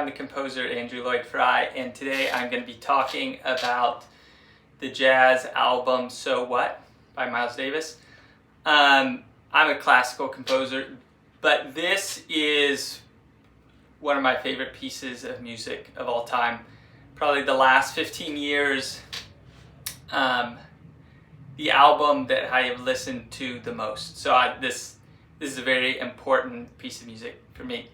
I'm the composer Andrew Lloyd Fry, and today I'm going to be talking about the jazz album So What by Miles Davis. I'm a classical composer, but this is one of my favorite pieces of music of all time. Probably the last 15 years, the album that I have listened to the most. So this is a very important piece of music for me.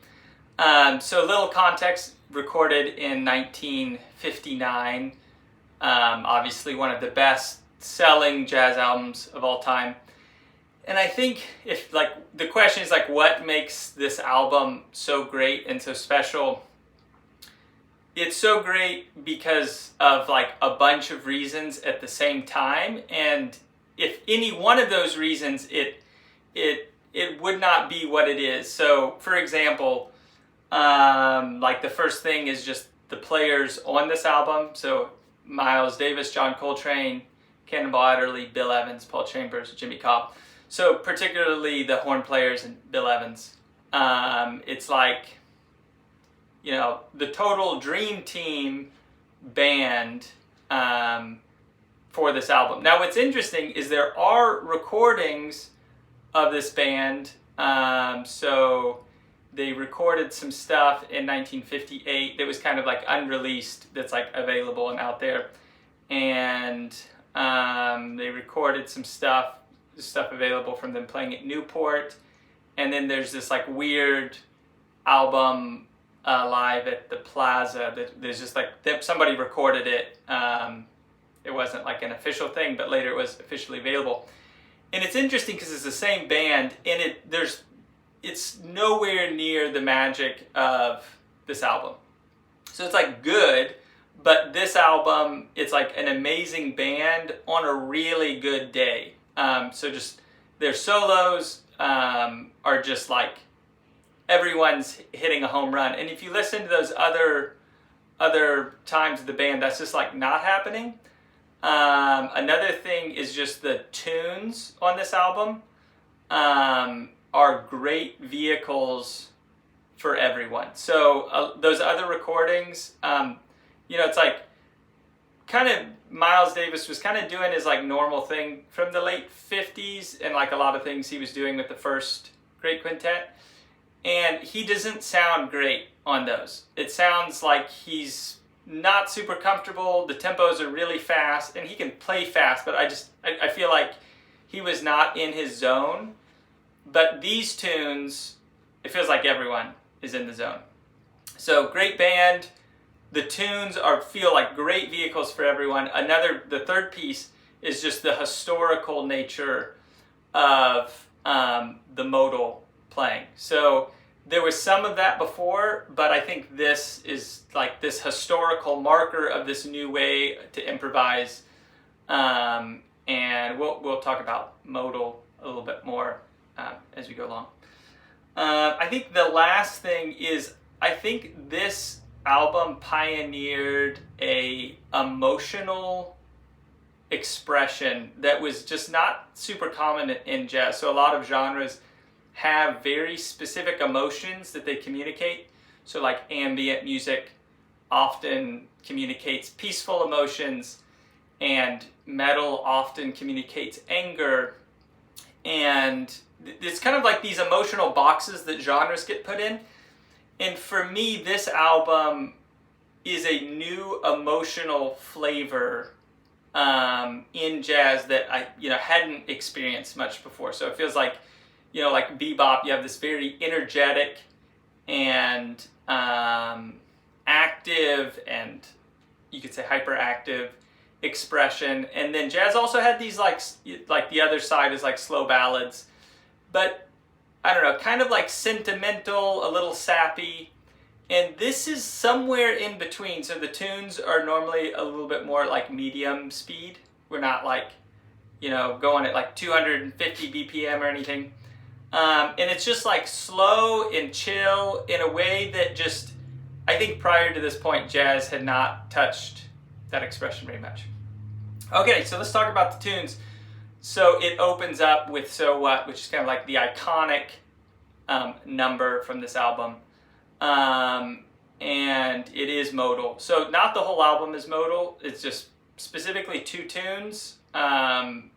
So a little context, recorded in 1959, obviously one of the best selling jazz albums of all time. And I think if the question is what makes this album so great and so special, it's so great because of a bunch of reasons at the same time. And if any one of those reasons, it would not be what it is. So for example, the first thing is just the players on this album. So Miles Davis, John Coltrane, Cannonball Adderley, Bill Evans, Paul Chambers, Jimmy Cobb. So particularly the horn players and Bill Evans. It's the total dream team band for this album. Now what's interesting is there are recordings of this band. So they recorded some stuff in 1958 that was kind of unreleased, that's available and out there. And they recorded some stuff available from them playing at Newport. And then there's this weird album live at the Plaza that there's just somebody recorded it. It wasn't an official thing, but later it was officially available. And it's interesting because it's the same band, and it's nowhere near the magic of this album. So it's good, but this album, it's an amazing band on a really good day. So just their solos are just everyone's hitting a home run. And if you listen to those other times of the band, that's just not happening. Another thing is just the tunes on this album are great vehicles for everyone. So those other recordings, it's kind of Miles Davis was kind of doing his normal thing from the late 50s, and a lot of things he was doing with the first great quintet. And he doesn't sound great on those. It sounds like he's not super comfortable. The tempos are really fast, and he can play fast, but I feel like he was not in his zone. But these tunes, it feels like everyone is in the zone. So great band. The tunes feel like great vehicles for everyone. The third piece is just the historical nature of the modal playing. So there was some of that before, but I think this is this historical marker of this new way to improvise. And we'll talk about modal a little bit more as we go along. I think the last thing is, I think this album pioneered a emotional expression that was just not super common in jazz. So a lot of genres have very specific emotions that they communicate. So ambient music often communicates peaceful emotions, and metal often communicates anger. And it's kind of these emotional boxes that genres get put in. And for me, this album is a new emotional flavor in jazz that I hadn't experienced much before. So it feels like bebop, you have this very energetic and active, and you could say hyperactive expression. And then jazz also had these the other side is slow ballads, but I don't know, kind of sentimental, a little sappy. And this is somewhere in between. So the tunes are normally a little bit more medium speed. We're not going at 250 BPM or anything. And it's just slow and chill in a way that just, I think prior to this point, jazz had not touched that expression very much. Okay, so let's talk about the tunes. So it opens up with So What, which is kind of the iconic number from this album. and it is modal. So not the whole album is modal, it's just specifically 2 tunes, and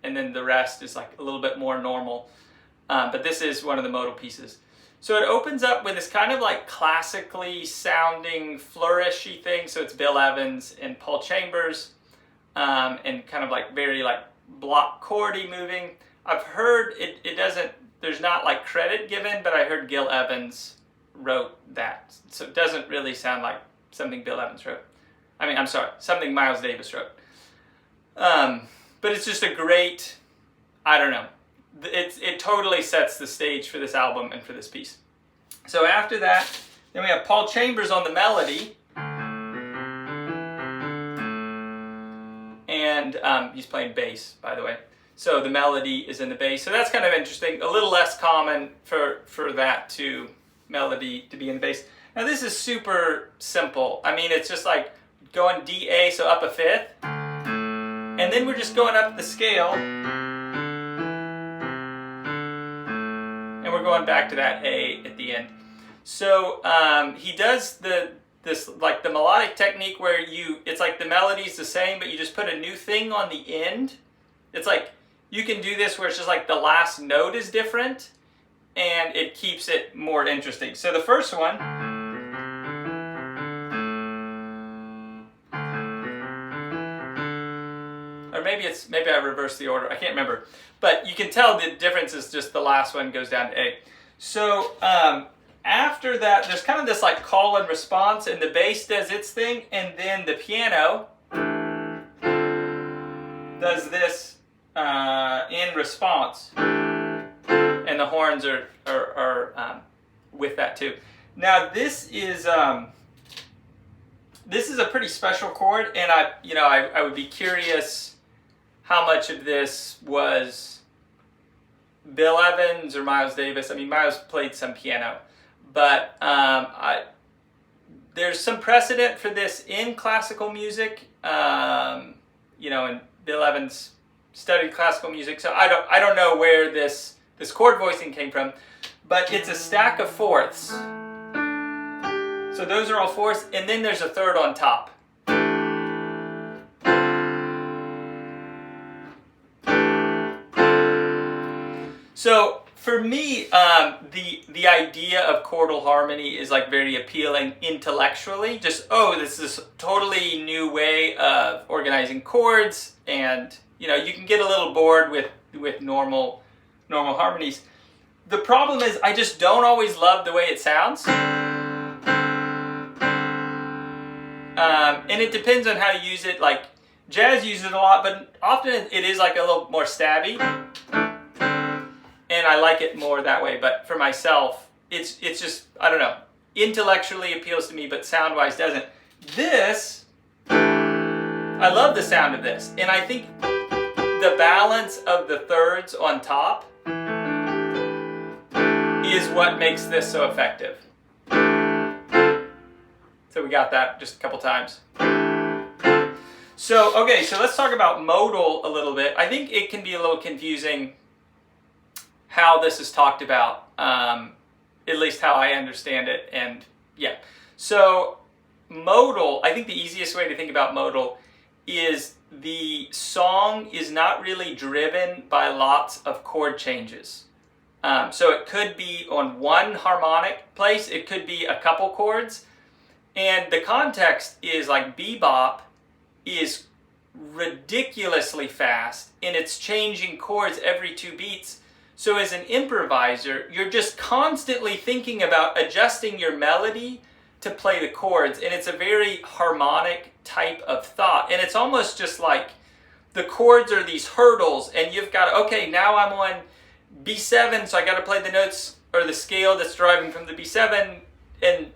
then the rest is like a little bit more normal. But this is one of the modal pieces. So it opens up with this kind of like classically sounding flourishy thing. So it's Bill Evans and Paul Chambers, and kind of like very like block chordy moving. I've heard it doesn't, there's not like credit given, but I heard Gil Evans wrote that. So it doesn't really sound like something Bill Evans wrote. I mean, I'm sorry, something Miles Davis wrote. But it's just a great, I don't know. It totally sets the stage for this album and for this piece. So after that, then we have Paul Chambers on the melody. And he's playing bass, by the way. So the melody is in the bass. So that's kind of interesting. A little less common for that melody to be in the bass. Now this is super simple. I mean, it's just like going D-A, so up a fifth. And then we're just going up the scale. And we're going back to that A at the end. So he does this like the melodic technique where it's like the melody's the same, but you just put a new thing on the end. It's like you can do this where it's just like the last note is different, and it keeps it more interesting. So the first one, or maybe I reversed the order. I can't remember, but you can tell the difference is just the last one goes down to A. So after that, there's kind of this like call and response, and the bass does its thing, and then the piano does this in response, and the horns are with that too. Now this is a pretty special chord, and I would be curious how much of this was Bill Evans or Miles Davis. I mean, Miles played some piano, but there's some precedent for this in classical music. And Bill Evans studied classical music, so I don't know where this chord voicing came from, but it's a stack of fourths. So those are all fourths, and then there's a third on top. So for me, the idea of chordal harmony is like very appealing intellectually. Just, this is a totally new way of organizing chords, and you can get a little bored with normal harmonies. The problem is I just don't always love the way it sounds. And it depends on how you use it. Like jazz uses it a lot, but often it is like a little more stabby. And I like it more that way, but for myself, it's just, I don't know, intellectually appeals to me, but sound-wise doesn't. This, I love the sound of this, and I think the balance of the thirds on top is what makes this so effective. So we got that just a couple times. So, okay, so let's talk about modal a little bit. I think it can be a little confusing how this is talked about, at least how I understand it, and yeah. So modal, I think the easiest way to think about modal is the song is not really driven by lots of chord changes. So it could be on one harmonic place, it could be a couple chords, and the context is like bebop is ridiculously fast, and it's changing chords every 2 beats. So as an improviser, you're just constantly thinking about adjusting your melody to play the chords, and it's a very harmonic type of thought. And it's almost just like the chords are these hurdles, and you've got, okay, now I'm on B7, so I got to play the notes or the scale that's deriving from the B7, and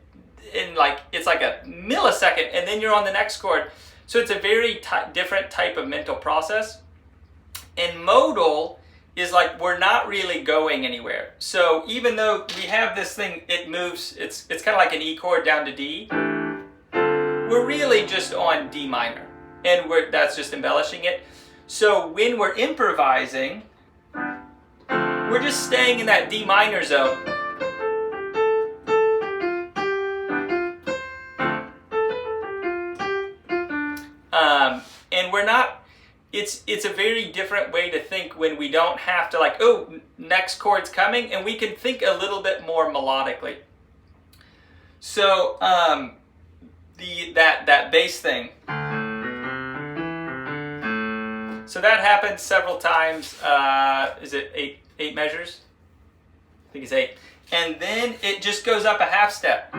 like it's like a millisecond, and then you're on the next chord. So it's a very different type of mental process. And modal is like we're not really going anywhere. So even though we have this thing, it moves, it's kind of like an E chord down to D, we're really just on D minor, and that's just embellishing it. So when we're improvising, we're just staying in that D minor zone. we're not, it's a very different way to think when we don't have to like, oh, next chord's coming, and we can think a little bit more melodically. So that bass thing. So that happens several times. Is it eight measures? I think it's 8. And then it just goes up a half step.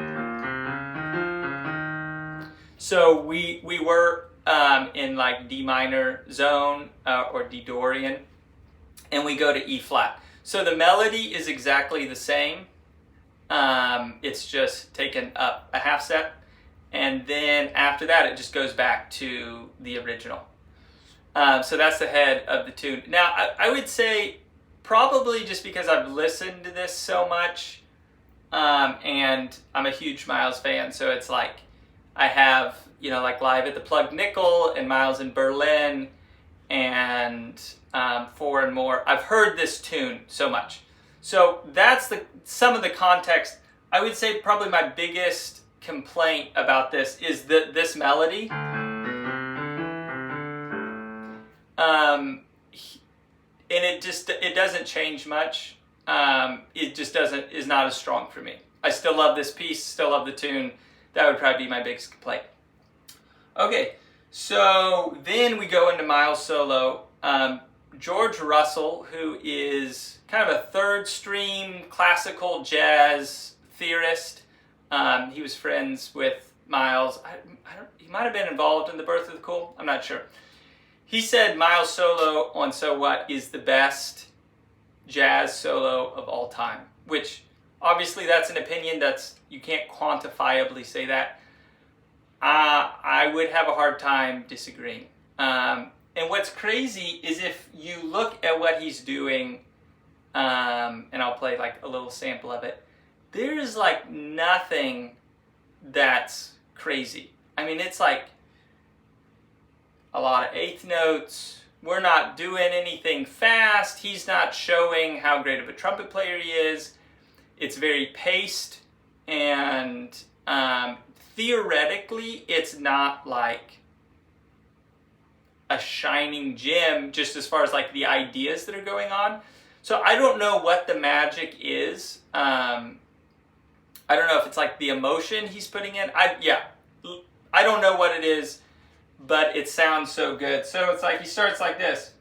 So we were in like D minor zone or D Dorian, and we go to E flat. So the melody is exactly the same. It's just taken up a half step, and then after that it just goes back to the original. So that's the head of the tune. Now I would say probably just because I've listened to this so much, and I'm a huge Miles fan, so it's like I have, like Live at the Plug Nickel and Miles in Berlin and 4 and More. I've heard this tune so much. So that's some of the context. I would say probably my biggest complaint about this is this melody. And it doesn't change much. It just is not as strong for me. I still love this piece, still love the tune. That would probably be my biggest complaint. Okay, so then we go into Miles' solo. George Russell, who is kind of a third stream classical jazz theorist. He was friends with Miles. He might have been involved in the birth of the cool. I'm not sure. He said Miles' solo on So What is the best jazz solo of all time, which obviously that's an opinion you can't quantifiably say that. I would have a hard time disagreeing. And what's crazy is if you look at what he's doing, and I'll play like a little sample of it, there is like nothing that's crazy. I mean, it's like a lot of eighth notes. We're not doing anything fast. He's not showing how great of a trumpet player he is. It's very paced, and theoretically, it's not like a shining gem just as far as like the ideas that are going on. So I don't know what the magic is. I don't know if it's like the emotion he's putting in. I don't know what it is, but it sounds so good. So it's like he starts like this.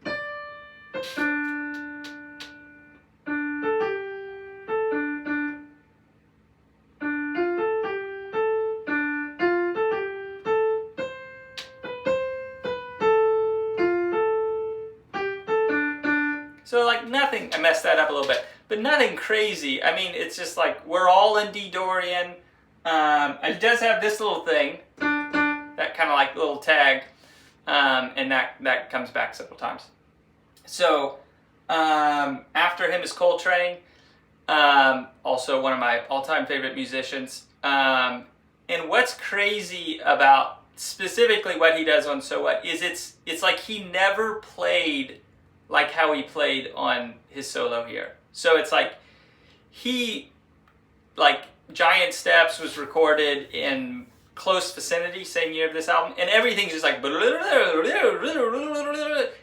So like nothing, I messed that up a little bit, but nothing crazy. I mean, it's just like we're all in D Dorian. It does have this little thing, that kind of like little tag, and that comes back several times. So after him is Coltrane, also one of my all-time favorite musicians. And what's crazy about specifically what he does on So What is it's like he never played like how he played on his solo here. So it's like Giant Steps was recorded in close vicinity, same year of this album, and everything's just like, and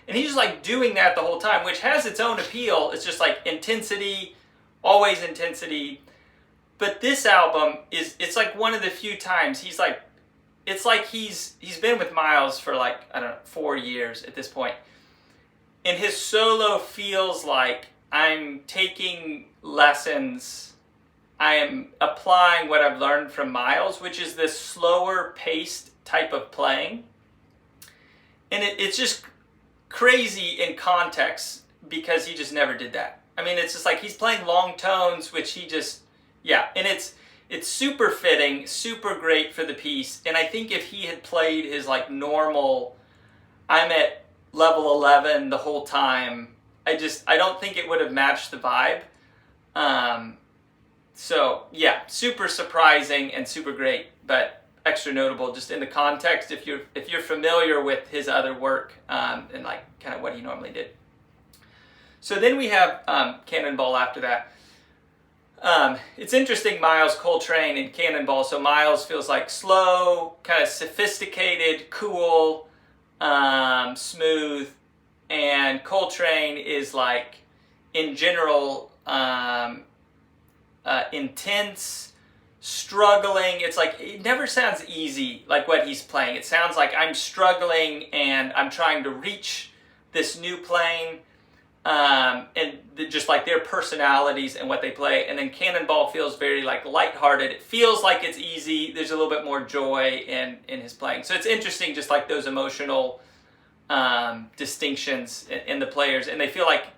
he's just like doing that the whole time, which has its own appeal. It's just like intensity, always intensity. But this album it's like one of the few times he's like, it's like he's been with Miles for like, I don't know, 4 years at this point. And his solo feels like I'm taking lessons. I am applying what I've learned from Miles, which is this slower paced type of playing. And it's just crazy in context because he just never did that. I mean, it's just like he's playing long tones, which he just, and it's super fitting, super great for the piece. And I think if he had played his like normal, I'm at level 11 the whole time, I don't think it would have matched the vibe. So yeah, super surprising and super great, but extra notable just in the context if you're familiar with his other work, and like kind of what he normally did. So then we have Cannonball after that. It's interesting, Miles, Coltrane, and Cannonball. So Miles feels like slow, kind of sophisticated, cool. smooth, and Coltrane is like, in general, intense, struggling. It's like, it never sounds easy, like what he's playing. It sounds like I'm struggling and I'm trying to reach this new plane, and just like their personalities and what they play. And then Cannonball feels very like lighthearted. It feels like it's easy. There's a little bit more joy in his playing. So it's interesting, just like those emotional distinctions in the players, and they feel like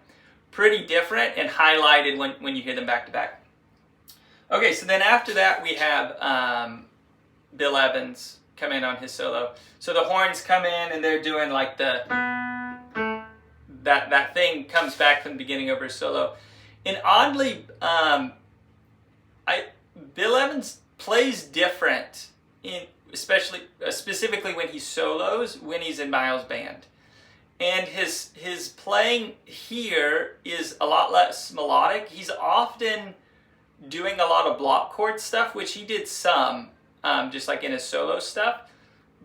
pretty different and highlighted when you hear them back to back. Okay, so then after that we have Bill Evans come in on his solo. So the horns come in and they're doing like that thing comes back from the beginning over his solo. And oddly, Bill Evans plays different specifically when he solos, when he's in Miles' band. And his playing here is a lot less melodic. He's often doing a lot of block chord stuff, which he did some, just like in his solo stuff.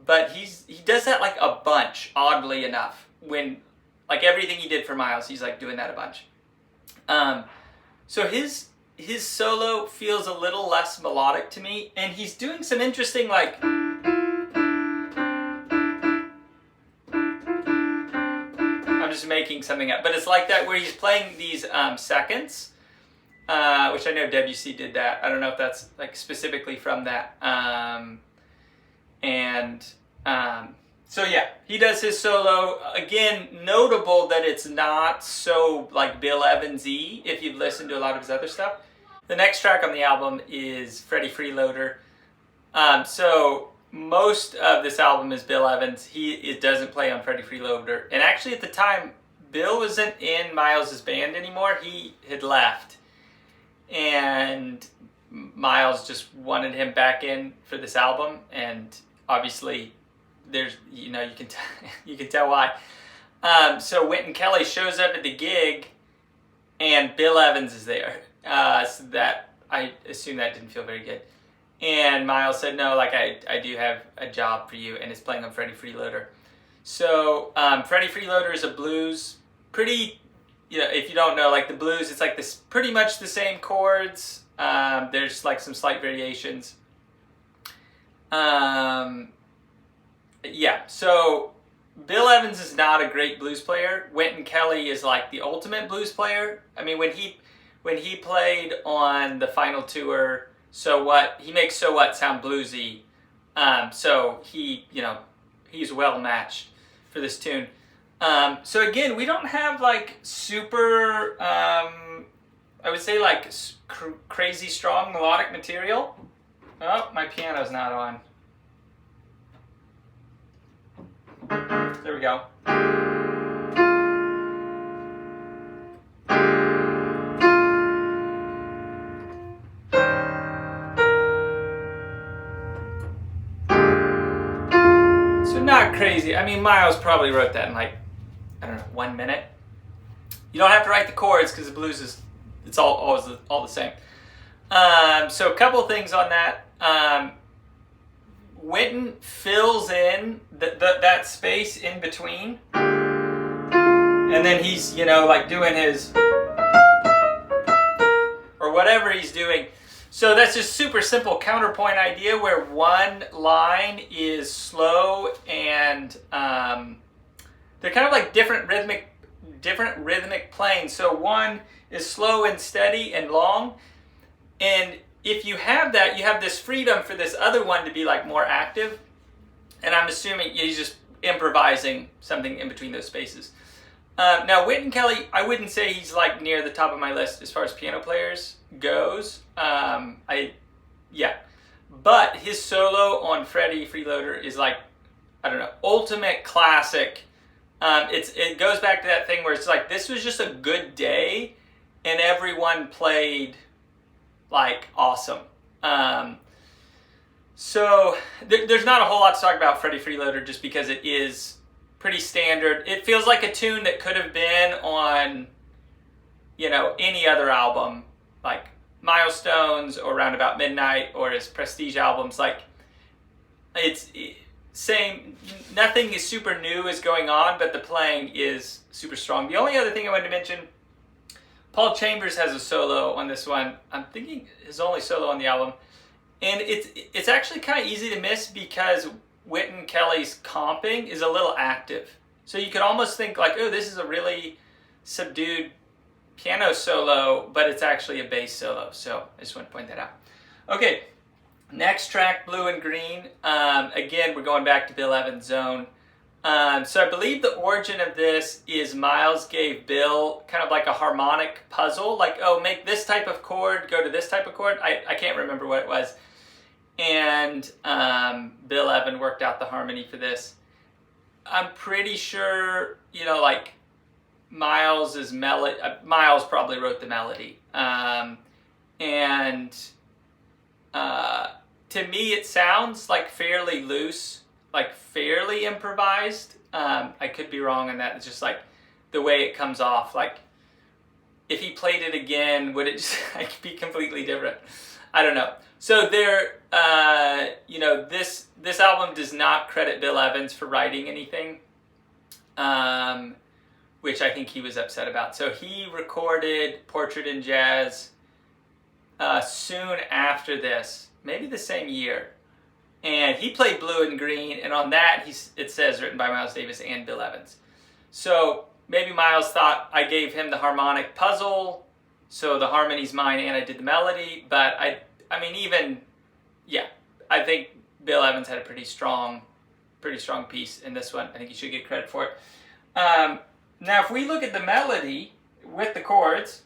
But he does that like a bunch, oddly enough. When, like everything he did for Miles, he's like doing that a bunch. So his solo feels a little less melodic to me, and he's doing some interesting like, I'm just making something up, but it's like that where he's playing these seconds, which I know Debussy did that. I don't know if that's like specifically from that. So yeah, he does his solo. Again, notable that it's not so like Bill Evans-y if you've listened to a lot of his other stuff. The next track on the album is Freddy Freeloader. So most of this album is Bill Evans. It doesn't play on Freddy Freeloader. And actually at the time, Bill wasn't in Miles' band anymore. He had left. And Miles just wanted him back in for this album. And obviously, there's, you can tell why. So Wynton Kelly shows up at the gig, and Bill Evans is there. So that, I assume that didn't feel very good. And Miles said, no, like I do have a job for you, and it's playing on Freddy Freeloader. So Freddy Freeloader is a blues, pretty, if you don't know, like the blues, it's like this pretty much the same chords. There's like some slight variations. Yeah, so Bill Evans is not a great blues player. Wynton Kelly is like the ultimate blues player. I mean, when he played on the final tour, So What, he makes So What sound bluesy. So he's well matched for this tune. So again, we don't have like super, I would say like crazy strong melodic material. Oh, my piano's not on. There we go. So not crazy. I mean, Miles probably wrote that in like, I don't know, 1 minute. You don't have to write the chords because the blues is, it's all the same. So a couple things on that. Wynton fills in that space in between, and then he's, like doing his, or whatever he's doing. So that's just super simple counterpoint idea where one line is slow and they're kind of like different rhythmic planes. So one is slow and steady and long, and if you have that, you have this freedom for this other one to be like more active. And I'm assuming he's just improvising something in between those spaces. Now, Wynton Kelly, I wouldn't say he's like near the top of my list as far as piano players goes. But his solo on Freddy Freeloader is like, I don't know, ultimate classic. It goes back to that thing where it's like, this was just a good day and everyone played like awesome. So there's not a whole lot to talk about Freddy Freeloader just because it is pretty standard. It feels like a tune that could have been on, any other album, like Milestones or Round About Midnight or his Prestige albums. Like it's same, nothing is super new is going on, but the playing is super strong. The only other thing I wanted to mention, Paul Chambers has a solo on this one. I'm thinking his only solo on the album. And it's actually kind of easy to miss because Wynton Kelly's comping is a little active. So you could almost think like, oh, this is a really subdued piano solo, but it's actually a bass solo. So I just want to point that out. Okay, next track, Blue and Green. Again, we're going back to Bill Evans' Zone. So I believe the origin of this is Miles gave Bill kind of like a harmonic puzzle, like, oh, make this type of chord, go to this type of chord. I can't remember what it was. And Bill Evans worked out the harmony for this. I'm pretty sure, like Miles's melody, Miles probably wrote the melody. And to me, it sounds like fairly loose, like fairly improvised. I could be wrong on that. It's just like the way it comes off. Like if he played it again, would it just like be completely different? I don't know. So there, this album does not credit Bill Evans for writing anything, which I think he was upset about. So he recorded Portrait in Jazz soon after this, maybe the same year. And he played Blue and Green, and on that, it says written by Miles Davis and Bill Evans. So maybe Miles thought I gave him the harmonic puzzle, so the harmony's mine and I did the melody. But I think Bill Evans had a pretty strong piece in this one. I think he should get credit for it. Now, if we look at the melody with the chords,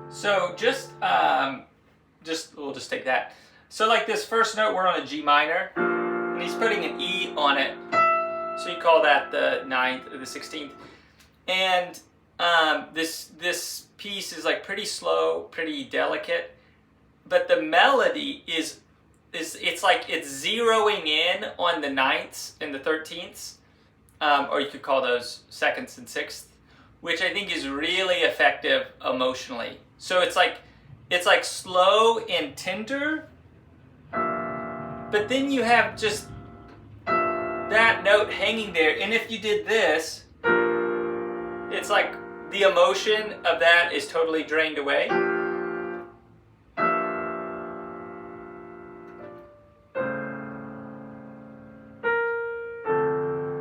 so we'll just take that. So like this first note, we're on a G minor, and he's putting an E on it. So you call that the 9th or the 16th. And this piece is like pretty slow, pretty delicate. But the melody it's like it's zeroing in on the 9ths and the 13ths. Or you could call those 2nds and 6ths, which I think is really effective emotionally. So it's like slow and tender, but then you have just that note hanging there. And if you did this, it's like the emotion of that is totally drained away.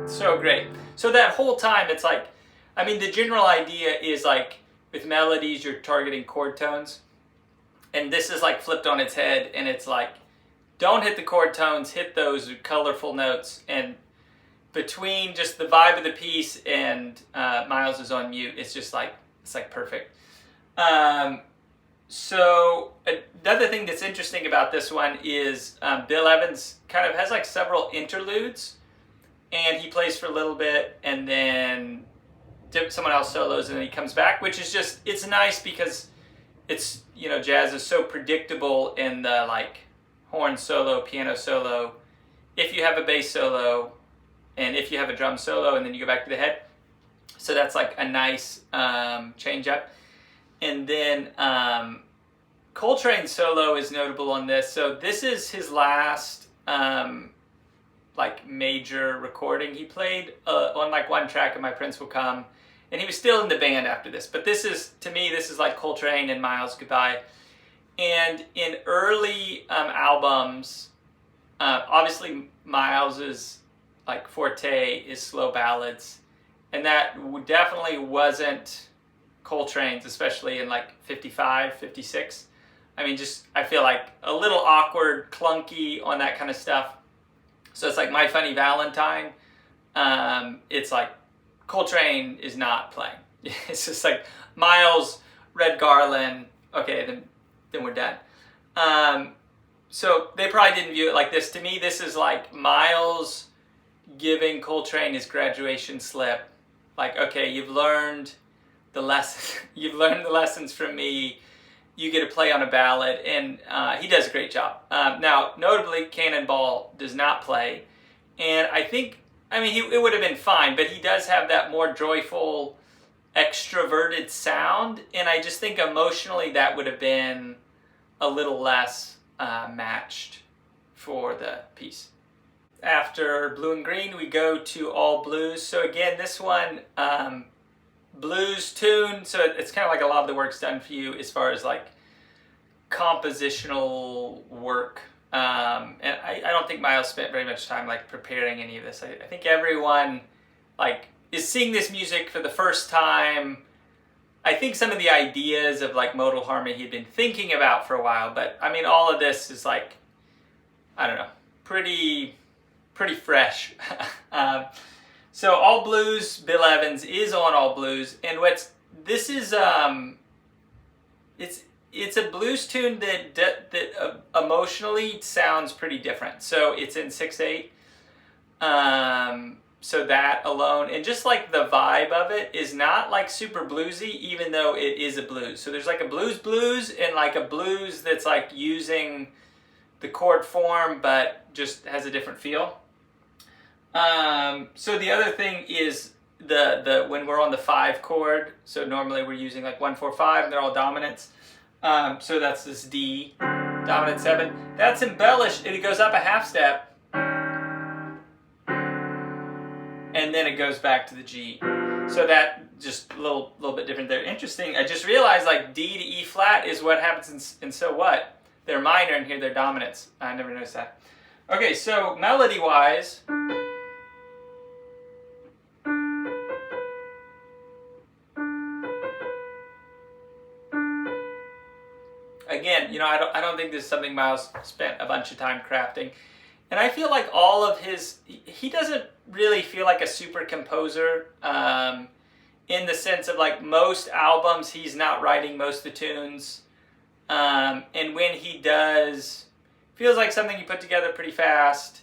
So great. So that whole time, it's like, the general idea is like with melodies, you're targeting chord tones. And this is like flipped on its head, and it's like, don't hit the chord tones, hit those colorful notes. And between just the vibe of the piece and Miles is on mute, it's just like, it's like perfect. So another thing that's interesting about this one is Bill Evans kind of has like several interludes, and he plays for a little bit, and then someone else solos, and then he comes back, which is just, it's nice because it's, jazz is so predictable in the like horn solo, piano solo, if you have a bass solo, and if you have a drum solo, and then you go back to the head. So that's like a nice change up. And then Coltrane's solo is notable on this. So this is his last like major recording. He played on like one track of My Prince Will Come, and he was still in the band after this. But this is, to me, this is like Coltrane and Miles goodbye. And in early albums, obviously Miles's like forte is slow ballads, and that definitely wasn't Coltrane's, especially in like 55, 56. I feel like a little awkward, clunky on that kind of stuff. So it's like My Funny Valentine. It's like Coltrane is not playing. It's just like Miles, Red Garland. Okay, then we're done. So they probably didn't view it like this. To me, this is like Miles giving Coltrane his graduation slip. Like, okay, you've learned the lesson. You've learned the lessons from me. You get to play on a ballad, and he does a great job. Now, notably, Cannonball does not play, and I think, it would have been fine, but he does have that more joyful extroverted sound, and I just think emotionally that would have been a little less matched for the piece. After blue and green, we go to all blues. So again, this one, blues tune, so it's kind of like a lot of the work's done for you as far as like compositional work. And I don't think Miles spent very much time like preparing any of this. I think everyone like is seeing this music for the first time. I think some of the ideas of like modal harmony he'd been thinking about for a while, but I mean all of this is like, I don't know, pretty fresh. So all blues, Bill Evans is on all blues, and this is it's a blues tune that emotionally sounds pretty different. So it's in 6/8. So that alone, and just like the vibe of it is not like super bluesy, even though it is a blues. So there's like a blues and like a blues that's like using the chord form, but just has a different feel. So the other thing is the when we're on the 5 chord, so normally we're using like 1, 4, 5, and they're all dominants. So that's this D, dominant 7. That's embellished, and it goes up a half step, and then it goes back to the G. So that just a little bit different there. Interesting. I just realized like D to E flat is what happens in So What. They're minor, and here they're dominants. I never noticed that. Okay, so melody-wise, again, you know, I don't think this is something Miles spent a bunch of time crafting. And I feel like all of he doesn't really feel like a super composer in the sense of like most albums, he's not writing most of the tunes. And when he does, feels like something you put together pretty fast.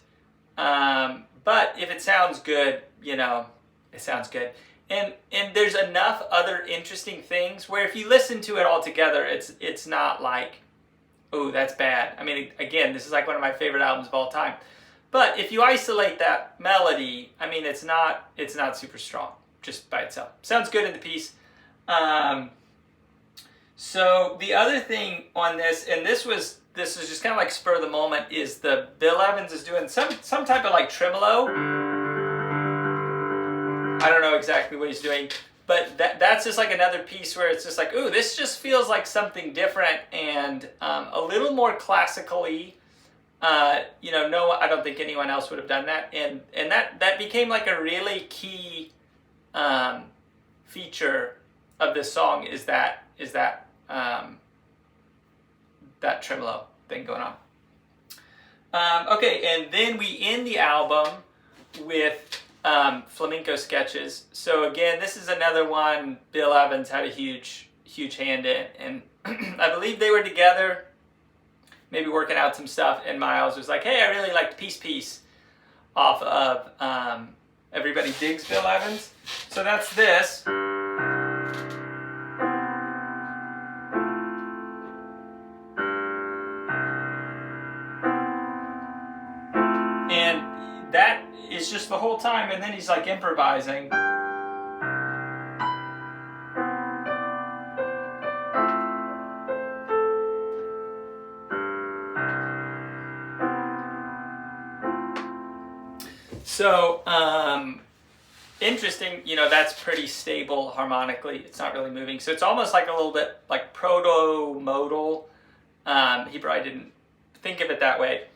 But if it sounds good, you know, it sounds good. And there's enough other interesting things where if you listen to it all together, it's not like, oh, that's bad. I mean, again, this is like one of my favorite albums of all time. But if you isolate that melody, I mean, it's not super strong just by itself. Sounds good in the piece. So the other thing on this, and this is just kind of like spur of the moment, is the Bill Evans is doing some type of like tremolo. I don't know exactly what he's doing, but that's just like another piece where it's just like, ooh, this just feels like something different and a little more classically. You know, no, I don't think anyone else would have done that, and that became like a really key feature of this song is that tremolo thing going on. Okay, and then we end the album with flamenco sketches. So again, this is another one Bill Evans had a huge hand in, and I believe they were together, maybe working out some stuff, and Miles was like, hey, I really liked Piece off of Everybody Digs Bill Evans. So that's this. And that is just the whole time, and then he's like improvising. So, interesting, you know, that's pretty stable harmonically. It's not really moving. So it's almost like a little bit like proto-modal. He probably didn't think of it that way.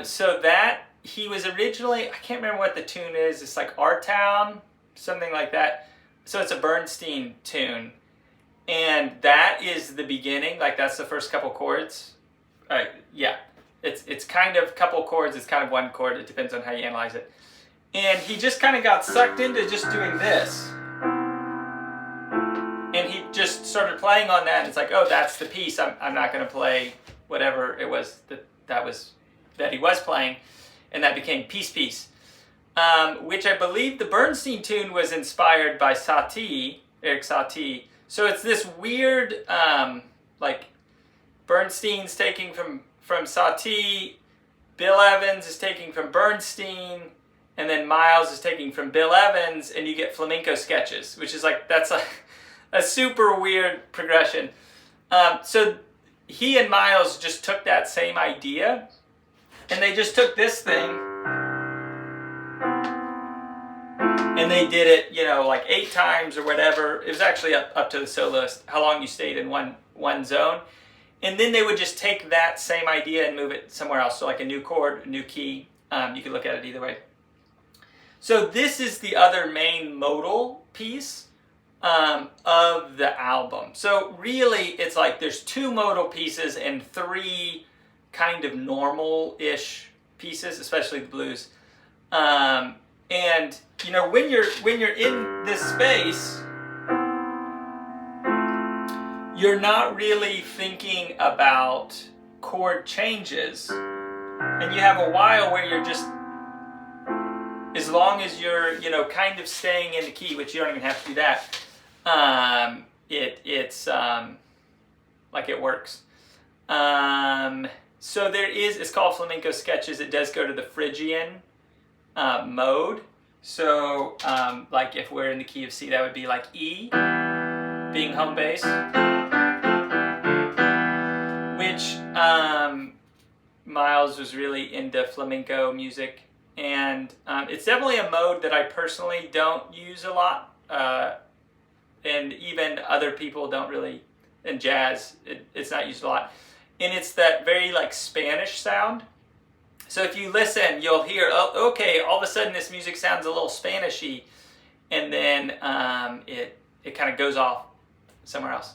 So that, he was originally, I can't remember what the tune is. It's like Our Town, something like that. So it's a Bernstein tune. And that is the beginning, like that's the first couple chords. Yeah. It's kind of couple chords, it's kind of one chord, it depends on how you analyze it. And he just kind of got sucked into just doing this. And he just started playing on that, and it's like, oh, that's the piece, I'm not going to play whatever it was that he was playing, and that became Piece, which I believe the Bernstein tune was inspired by Satie, Eric Satie. So it's this weird, like, Bernstein's taking from Satie, Bill Evans is taking from Bernstein, and then Miles is taking from Bill Evans, and you get flamenco sketches, which is like, that's a super weird progression. So he and Miles just took that same idea, and they just took this thing, and they did it, you know, like 8 times or whatever. It was actually up to the soloist, how long you stayed in one zone. And then they would just take that same idea and move it somewhere else. So like a new chord, a new key. You could look at it either way. So this is the other main modal piece of the album. So really, it's like there's 2 modal pieces and 3 kind of normal-ish pieces, especially the blues. And you know, when you're in this space, you're not really thinking about chord changes, and you have a while where you're just, as long as you're, you know, kind of staying in the key, which you don't even have to do that, it's like it works. So there is, it's called Flamenco Sketches. It does go to the Phrygian mode. So like if we're in the key of C, that would be like E, being home bass, which Miles was really into flamenco music, and it's definitely a mode that I personally don't use a lot, and even other people don't really, in jazz, it's not used a lot. And it's that very like Spanish sound. So if you listen, you'll hear, oh, okay, all of a sudden this music sounds a little Spanishy, and then it kind of goes off somewhere else.